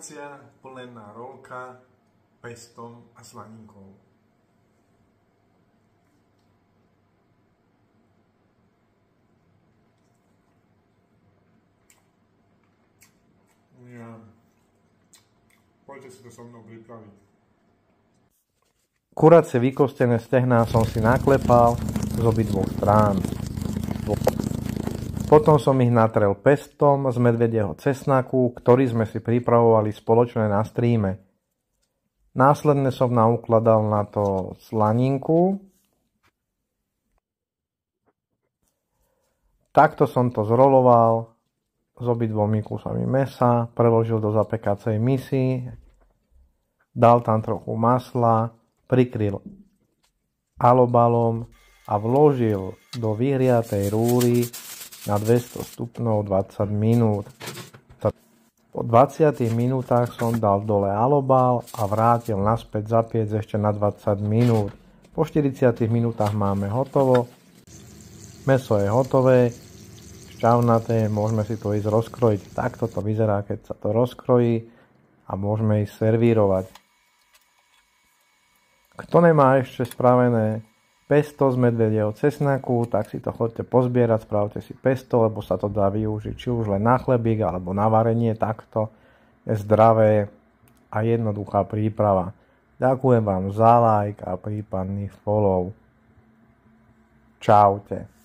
Domácia plnená rolka pestom a slaninkou. Poďte si to so mnou pripraviť. Kuracie vykostené stehná som si naklepal z obidvoch strán. Potom som ich natrel pestom z medvedieho cesnaku, ktorý sme si pripravovali spoločne na stríme. Následne som naukladal na to slaninku. Takto som to zroloval s obidvomi kusami mäsa, preložil do zapekacej misy, dal tam trochu masla, prikryl alobalom a vložil do vyhriatej rúry na 200 stupňov 20 minút. Po 20 minútach som dal dole alobal a vrátil naspäť zapiec ešte na 20 minút. Po 40 minútach máme hotovo. Mäso je hotové, šťavnaté, môžeme si to ísť rozkrojiť. Takto to vyzerá, keď sa to rozkrojí a môžeme ísť servírovať. Kto nemá ešte spravené pesto z medvedieho cesnaku, tak si to chodte pozbierať, spravte si pesto, lebo sa to dá využiť či už len na chlebík alebo na varenie, takto je zdravé a jednoduchá príprava. Ďakujem vám za like a prípadný follow. Čaute.